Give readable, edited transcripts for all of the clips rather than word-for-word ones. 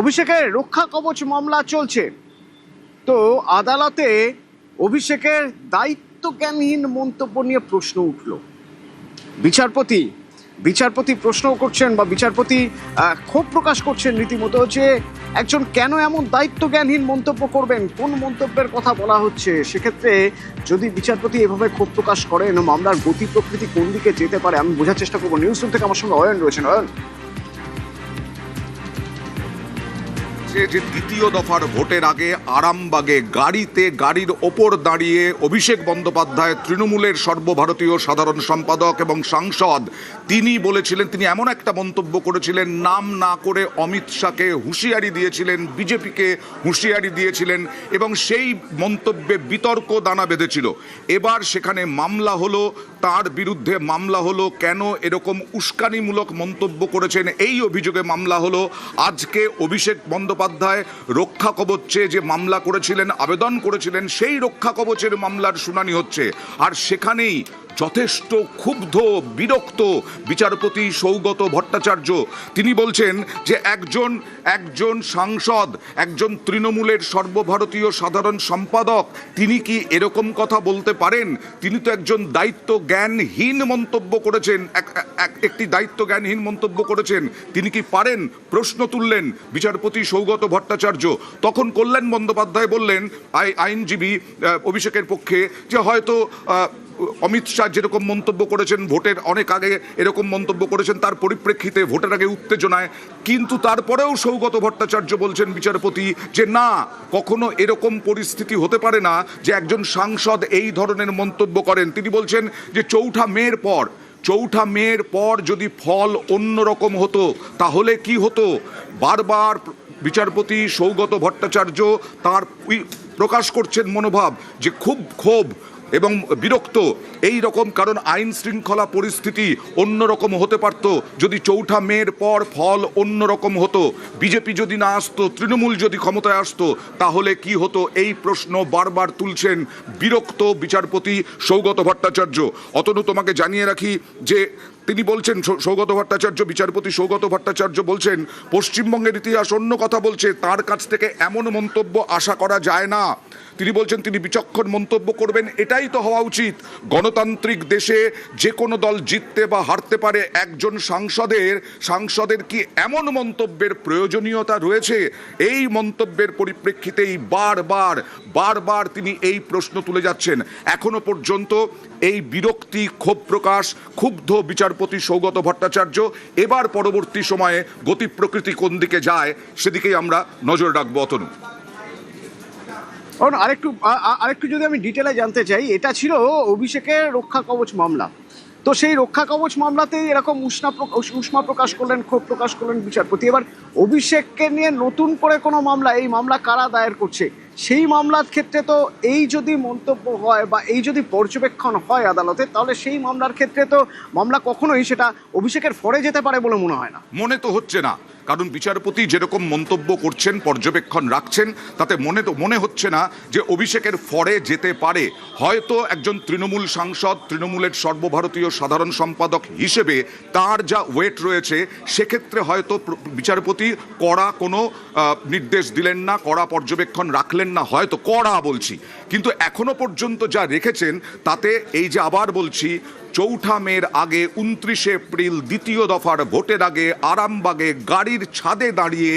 অভিষেকের রক্ষা কবচ মামলা চলছে, তো আদালতে অভিষেকের দায়িত্বজ্ঞানহীন মন্তব্য নিয়ে প্রশ্ন উঠল। বিচারপতি প্রশ্ন করছেন বা বিচারপতি ক্ষোভ প্রকাশ করছেন রীতিমতো যে একজন কেন এমন দায়িত্বজ্ঞানহীন মন্তব্য করবেন, কোন মন্তব্যের কথা বলা হচ্ছে। সেক্ষেত্রে যদি বিচারপতি এভাবে ক্ষোভ প্রকাশ করেন, মামলার গতি প্রকৃতি কোন দিকে যেতে পারে আমি বোঝার চেষ্টা করবো। নিউজ রুম থেকে আমার সঙ্গে অয়ন রয়েছেন। অয়ন, যে দ্বিতীয় দফার ভোটের আগে আরামবাগে গাড়ির ওপর দাঁড়িয়ে অভিষেক বন্দ্যোপাধ্যায়, তৃণমূলের সর্বভারতীয় সাধারণ সম্পাদক এবং সাংসদ, তিনি বলেছিলেন, তিনি এমন একটা মন্তব্য করেছিলেন, নাম না করে অমিত শাহকে হুঁশিয়ারি দিয়েছিলেন, বিজেপিকে হুঁশিয়ারি দিয়েছিলেন এবং সেই মন্তব্যে বিতর্ক দানা বেঁধেছিল। এবার সেখানে মামলা হলো, তার বিরুদ্ধে মামলা হলো। কেন এরকম উস্কানিমূলক মন্তব্য করেছেন এই অভিযোগে মামলা হলো। আজকে অভিষেক বন্দ্যোপাধ্যায় রক্ষা কবচে যে মামলা করেছিলেন, আবেদন করেছিলেন, সেই রক্ষা কবচের মামলার শুনানি হচ্ছে। আর সেখানেই যথেষ্ট ক্ষুব্ধ, বিরক্ত বিচারপতি সৌগত ভট্টাচার্য। তিনি বলছেন যে একজন সাংসদ, একজন তৃণমূলের সর্বভারতীয় সাধারণ সম্পাদক, তিনি কি এরকম কথা বলতে পারেন? তিনি তো একজন দায়িত্বজ্ঞানহীন মন্তব্য করেছেন, একটি দায়িত্বজ্ঞানহীন মন্তব্য করেছেন। তিনি কি পারেন? প্রশ্ন তুললেন বিচারপতি সৌগত ভট্টাচার্য। তখন কল্যাণ বন্দ্যোপাধ্যায় বললেন, আইনজীবী অভিষেকের পক্ষে, যে হয়তো অমিত শাহ যেরকম মন্তব্য করেছেন ভোটের অনেক আগে, এরকম মন্তব্য করেছেন তার পরিপ্রেক্ষিতে ভোটের আগে উত্তেজনায়। কিন্তু তারপরেও সৌগত ভট্টাচার্য বলছেন বিচারপতি যে না, কখনো এরকম পরিস্থিতি হতে পারে না যে একজন সাংসদ এই ধরনের মন্তব্য করেন। তিনি বলছেন যে চৌঠা মের পর যদি ফল অন্যরকম হতো তাহলে কি হতো। বারবার বিচারপতি সৌগত ভট্টাচার্য তার প্রকাশ করছেন মনোভাব যে খুব ক্ষোভ এবং বিরক্ত এই রকম, কারণ আইন শৃঙ্খলা পরিস্থিতি অন্যরকম হতে পারত যদি চৌঠা মের পর ফল অন্যরকম হতো। বিজেপি যদি না আসতো, তৃণমূল যদি ক্ষমতায় আসতো, তাহলে কি হতো, এই প্রশ্ন বারবার তুলছেন বিরক্ত বিচারপতি সৌগত ভট্টাচার্য। অতনু, তোমাকে জানিয়ে রাখি যে তিনি বলছেন, বিচারপতি সৌগত ভট্টাচার্য বলছেন, পশ্চিমবঙ্গের ইতিহাস অন্য কথা বলছে, তার কাছ থেকে এমন মন্তব্য আশা করা যায় না। তিনি বলছেন তিনি বিচক্ষণ মন্তব্য করবেন, এটাই তো হওয়া উচিত। গণতান্ত্রিক দেশে যে কোনো দল জিততে বা হারতে পারে, একজন সাংসদের কি এমন মন্তব্যের প্রয়োজনীয়তা রয়েছে? এই মন্তব্যের পরিপ্রেক্ষিতেই বারবার তিনি এই প্রশ্ন তুলে যাচ্ছেন। এখনো পর্যন্ত এই বিরক্তি, ক্ষোভ প্রকাশ, ক্ষুব্ধ বিচারপতি সৌগত ভট্টাচার্য। এবার পরবর্তী সময়ে গতি প্রকৃতি কোন দিকে যায় সেদিকেই আমরা নজর রাখবো। অতনু, আরেকটু যদি আমি ডিটেলে জানতে চাই, এটা ছিল অভিষেকের রক্ষা কবচ মামলা, তো সেই রক্ষা কবচ মামলাতেই এরকম উষ্মা প্রকাশ করলেন, ক্ষোভ প্রকাশ করলেন বিচারপতি। এবার অভিষেককে নিয়ে নতুন করে কোনো মামলা, এই মামলা কারা দায়ের করছে, সেই মামলার ক্ষেত্রে তো এই যদি মন্তব্য হয় বা এই যদি পর্যবেক্ষণ হয় আদালতে, তাহলে সেই মামলার ক্ষেত্রে তো মামলা কখনোই সেটা অভিষেকের ফরে যেতে পারে বলে মনে হয় না। মনে তো হচ্ছে না, কারণ বিচারপতি যেরকম মন্তব্য করছেন, পর্যবেক্ষণ রাখছেন, তাতে মনে হচ্ছে না যে অভিষেকের ফরে যেতে পারে। হয়তো একজন তৃণমূল সাংসদ, তৃণমূলের সর্বভারতীয় সাধারণ সম্পাদক হিসেবে তার যা ওয়েট রয়েছে, সেক্ষেত্রে হয়তো বিচারপতি কড়া কোনো নির্দেশ দিলেন না, কড়া পর্যবেক্ষণ রাখলেন না, হয়তো কড়া বলছি। কিন্তু এখনো পর্যন্ত যা রেখেছেন তাতে এই যে আবার বলছি, চৌঠা মের আগে 29 এপ্রিল দ্বিতীয় দফার ভোটের আগে আরামবাগে গাড়ির ছাদে দাঁড়িয়ে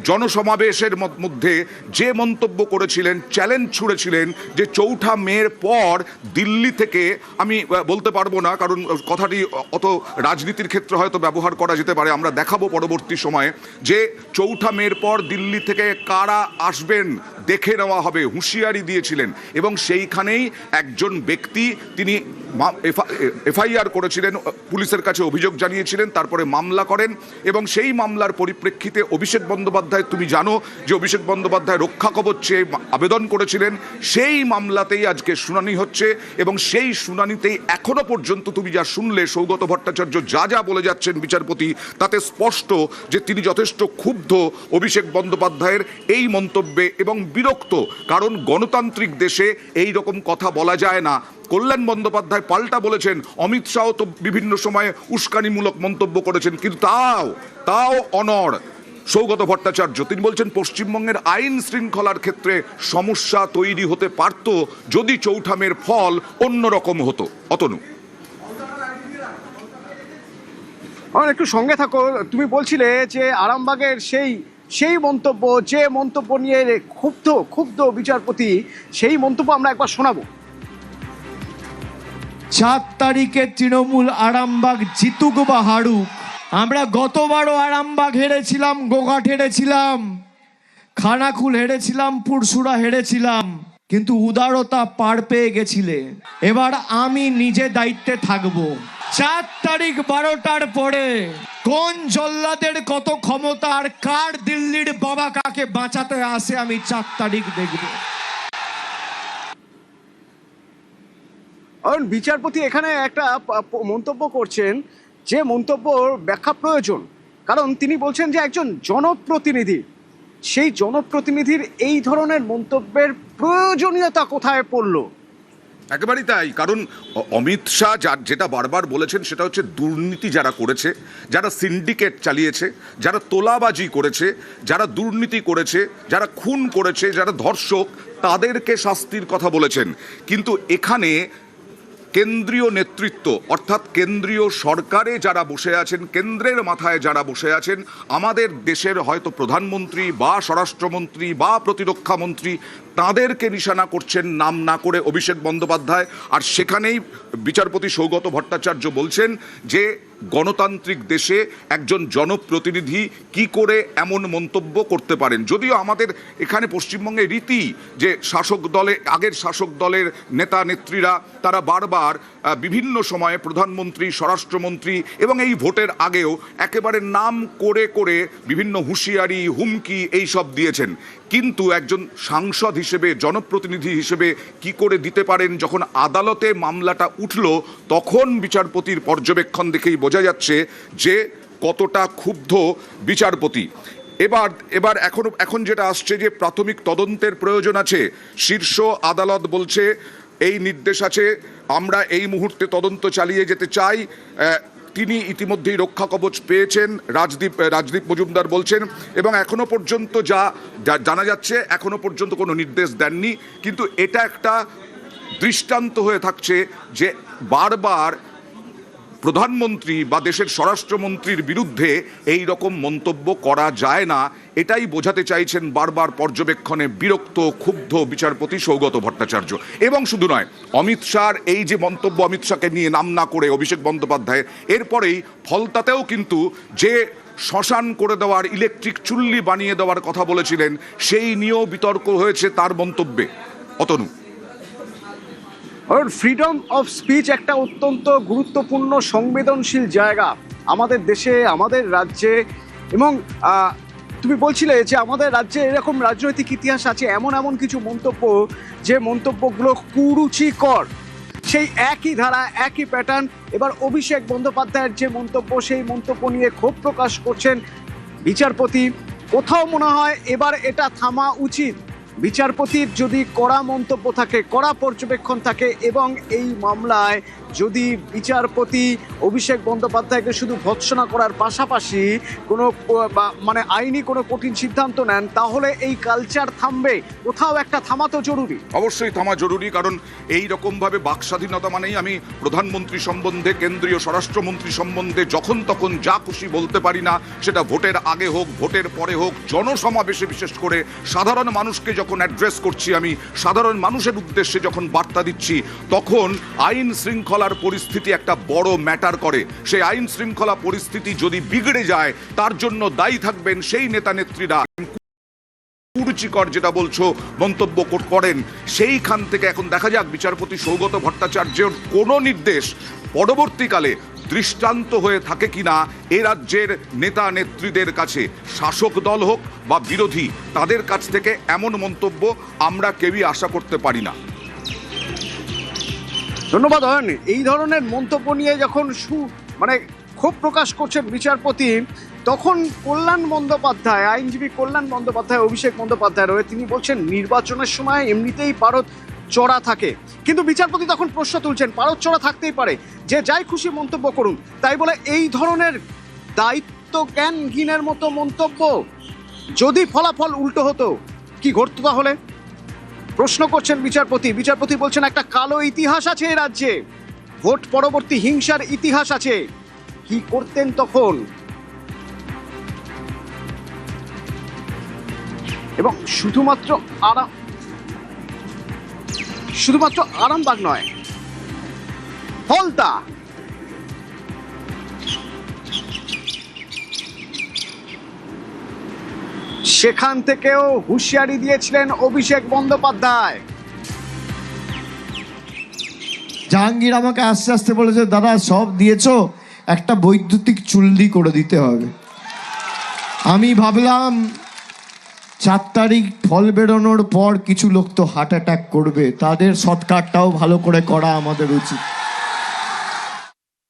জনসমাবেশের মধ্যে যে মন্তব্য করেছিলেন, চ্যালেঞ্জ ছুড়েছিলেন যে চৌঠা মের পর দিল্লি থেকে, আমি বলতে পারবো না কারণ কথাটি অত রাজনীতির ক্ষেত্রে হয়তো ব্যবহার করা যেতে পারে, আমরা দেখাবো পরবর্তী সময়ে, যে চৌঠা মের পর দিল্লি থেকে কারা আসবেন দেখে নেওয়া হবে, হুঁশিয়ারি দিয়েছিলেন। এবং সেইখানেই একজন ব্যক্তি, তিনি এফআইআর করেছিলেন, পুলিশের কাছে অভিযোগ জানিয়েছিলেন, তারপরে মামলা করেন এবং সেই মামলার পরিপ্রেক্ষিতে অভিষেক বন্দ্যোপাধ্যায়, তুমি জানো যে অভিষেক বন্দ্যোপাধ্যায় রক্ষা কবচ চেয়ে আবেদন করেছিলেন, সেই মামলাতেই আজকে শুনানি হচ্ছে। এবং সেই শুনানিতেই এখনো পর্যন্ত তুমি যা শুনলে, সৌগত ভট্টাচার্য যা বলে যাচ্ছেন বিচারপতি, তাতে স্পষ্ট যে তিনি যথেষ্ট ক্ষুব্ধ অভিষেক বন্দ্যোপাধ্যায়ের এই মন্তব্যে এবং বিরক্ত, কারণ গণতান্ত্রিক দেশে এই রকম কথা বলা যায় না। কল্যাণ বন্দ্যোপাধ্যায় পাল্টা বলেছেন, অমিত শাহ তো বিভিন্ন সময়ে উস্কানিমূলক মন্তব্য করেছেন, কিন্তু তাও অনড়, সৌগত ভট্টাচার্য তিনি বলছেন পশ্চিমবঙ্গের আইন শৃঙ্খলার ক্ষেত্রে সমস্যা তৈরি হতে পারত যদি চৌঠামের ফল অন্যরকম হতো। অতনু, একটু সঙ্গে থাকো। তুমি বলছিলে যে আরামবাগের সেই মন্তব্য, যে মন্তব্য নিয়ে ক্ষুব্ধ বিচারপতি, সেই মন্তব্য আমরা একবার শোনাবো। 4 তারিখে তৃণমূল আরামবাগ জিতুক বা হারুক, আমরা গতবারও আরামবাগ হেরেছিলাম, গোঘাট হেরেছিলাম, খানাকুল হেরেছিলাম, পুরসুরা হেরেছিলাম, কিন্তু উদারতা পার পেয়ে গেছিলে। এবার আমি নিজে দায়িত্বে থাকবো। 4 তারিখ 12টার পরে কোন জল্লাদের কত ক্ষমতা আর কার দিল্লির বাবা কাকে বাঁচাতে আসে আমি 4 তারিখ দেখব। বিচারপতি এখানে একটা মন্তব্য করছেন, যে মন্তব্যর ব্যাখ্যা প্রয়োজন, কারণ তিনি বলছেন যে একজন জনপ্রতিনিধি, সেই জনপ্রতিনিধির এই ধরনের মন্তব্যের প্রয়োজনীয়তা কোথায় পড়লো। একেবারেই তাই, কারণ অমিত শাহ যেটা বারবার বলেছেন সেটা হচ্ছে দুর্নীতি যারা করেছে, যারা সিন্ডিকেট চালিয়েছে, যারা তোলাবাজি করেছে, যারা দুর্নীতি করেছে, যারা খুন করেছে, যারা ধর্ষক, তাদেরকে শাস্তির কথা বলেছেন। কিন্তু এখানে কেন্দ্রীয় নেতৃত্ব অর্থাৎ কেন্দ্রীয় সরকারে যারা বসে আছেন, কেন্দ্রের মাথায় যারা বসে আছেন, আমাদের দেশের হয়তো প্রধানমন্ত্রী বা স্বরাষ্ট্রমন্ত্রী বা প্রতিরক্ষা মন্ত্রী, তাদেরকে নিশানা করছেন নাম না করে অভিষেক বন্দ্যোপাধ্যায়। আর সেখানেই বিচারপতি সৌগত ভট্টাচার্য বলছেন যে গণতান্ত্রিক দেশে একজন জনপ্রতিনিধি কি করে এমন মন্তব্য করতে পারেন। যদিও আমাদের এখানে পশ্চিমবঙ্গে রীতি যে আগের শাসক দলের নেতা নেত্রীরা তারা বারবার বিভিন্ন সময়ে প্রধানমন্ত্রী, স্বরাষ্ট্রমন্ত্রী এবং এই ভোটের আগেও একেবারে নাম করে করে বিভিন্ন হুঁশিয়ারি, হুমকি এইসব দিয়েছেন। কিন্তু একজন সাংসদ হিসেবে, জনপ্রতিনিধি হিসেবে কি করে দিতে পারেন? যখন আদালতে মামলাটা উঠল তখন বিচারপতির পর্যবেক্ষণ দেখেই বোঝা যাচ্ছে যে কতটা ক্ষুব্ধ বিচারপতি। এবার এখন যেটা আসছে যে প্রাথমিক তদন্তের প্রয়োজন আছে। শীর্ষ আদালত বলছে, এই নির্দেশ আছে, আমরা এই মুহূর্তে তদন্ত চালিয়ে যেতে চাই। তিনি ইতিমধ্যেই রক্ষা কবচ পেয়েছেন, রাজদীপ মজুমদার বলছেন, এবং এখনো পর্যন্ত যা জানা যাচ্ছে এখনো পর্যন্ত কোনো নির্দেশ দেননি। কিন্তু এটা একটা দৃষ্টান্ত হয়ে থাকছে যে বারবার প্রধানমন্ত্রী বা দেশের স্বরাষ্ট্রমন্ত্রীর বিরুদ্ধে এই রকম মন্তব্য করা যায় না। এটাই বোঝাতে চাইছেন বারবার পর্যবেক্ষণে বিরক্ত, ক্ষুব্ধ বিচারপতি সৌগত ভট্টাচার্য। এবং শুধু নয়, অমিত শাহর এই যে মন্তব্য, অমিত শাহকে নিয়ে নাম না করে অভিষেক বন্দ্যোপাধ্যায়ের, এরপরেই ফলতাতেও কিন্তু যে শ্মশান করে দেওয়ার, ইলেকট্রিক চুল্লি বানিয়ে দেওয়ার কথা বলেছিলেন, সেই নিয়েও বিতর্ক হয়েছে তার মন্তব্যে। অতনু, ফ্রিডম অফ স্পিচ একটা অত্যন্ত গুরুত্বপূর্ণ সংবেদনশীল জায়গা আমাদের দেশে, আমাদের রাজ্যে। এবং তুমি বলছিলে যে আমাদের রাজ্যে এরকম রাজনৈতিক ইতিহাস আছে, এমন কিছু মন্তব্য, যে মন্তব্যগুলো কুরুচিকর, সেই একই ধারা, একই প্যাটার্ন। এবার অভিষেক বন্দ্যোপাধ্যায়ের যে মন্তব্য, সেই মন্তব্য নিয়ে ক্ষোভ প্রকাশ করছেন বিচারপতি। কোথাও মনে হয় এবার এটা থামা উচিত। বিচারপতির যদি কড়া মন্তব্য থাকে, কড়া পর্যবেক্ষণ থাকে, এবং এই মামলায় যদি বিচারপতি অভিষেক বন্দ্যোপাধ্যায়কে শুধু ভৎসনা করার পাশাপাশি কোনো মানে আইনি কোনো কঠিন সিদ্ধান্ত নেন, তাহলে এই কালচার থামবে। কোথাও একটা থামা তো জরুরি। অবশ্যই থামা জরুরি, কারণ এই রকমভাবে বাকস্বাধীনতা মানেই আমি প্রধানমন্ত্রী সম্বন্ধে, কেন্দ্রীয় স্বরাষ্ট্রমন্ত্রী সম্বন্ধে যখন তখন যা খুশি বলতে পারি না। সেটা ভোটের আগে হোক, ভোটের পরে হোক, জনসমাবেশে বিশেষ করে সাধারণ মানুষকে যখন অ্যাড্রেস করছি, আমি সাধারণ মানুষের উদ্দেশ্যে যখন বার্তা দিচ্ছি, তখন আইন শৃঙ্খলার পরিস্থিতি একটা বড় ম্যাটার করে। সেই আইন শৃঙ্খলা পরিস্থিতি যদি বিগড়ে যায়, তার জন্য দায়ী থাকবেন সেই নেতা নেত্রীরা। কুরুচিকর যেটা বলছো মন্তব্য করেন, সেইখান থেকে এখন দেখা যাক বিচারপতি সৌগত ভট্টাচার্যের কোনো নির্দেশ পরবর্তীকালে দৃষ্টান্ত হয়ে থাকে কিনা এ রাজ্যের নেতা নেত্রীদের কাছে, শাসক দল হোক বা বিরোধী, তাদের কাছ থেকে এমন মন্তব্য আমরা কেউই আশা করতে পারি না। ধন্যবাদ অয়ন। এই ধরনের মন্তব্য নিয়ে যখন ক্ষোভ প্রকাশ করছেন বিচারপতি, তখন কল্যাণ বন্দ্যোপাধ্যায়, আইনজীবী কল্যাণ বন্দ্যোপাধ্যায় অভিষেক বন্দ্যোপাধ্যায় রয়ে তিনি বলছেন নির্বাচনের সময় এমনিতেই পারদ চড়া থাকে। কিন্তু বিচারপতি তখন প্রশ্ন তুলছেন, পারদ চড়া থাকতেই পারে, যে যাই খুশি মন্তব্য করুন, তাই বলে এই ধরনের দায়িত্ব আত্মজ্ঞানহীনের মতো মন্তব্য। যদি ফলাফল উল্টো হতো কি ঘটতো তাহলে? প্রশ্ন করছেন বিচারপতি। বিচারপতি বলছেন একটা কালো ইতিহাস আছে এই রাজ্যে, ভোট পরবর্তী হিংসার ইতিহাস আছে। কি করতেন তখন? এবং শুধুমাত্র আরামবাগ নয়, ফলতা, সেখান থেকেও হুঁশিয়ারি দিয়েছিলেন অভিষেক বন্দ্যোপাধ্যায়। জাহাঙ্গীর আমাকে আস্তে আস্তে বলেছে, দাদা সব দিয়েছো, একটা বৈদ্যুতিক চুল্লি করে দিতে হবে। আমি ভাবলাম 4 তারিখ ফল বেরোনোর পর কিছু লোক তো হার্ট অ্যাটাক করবে, তাদের শর্টকাটটাও ভালো করে করা আমাদের উচিত।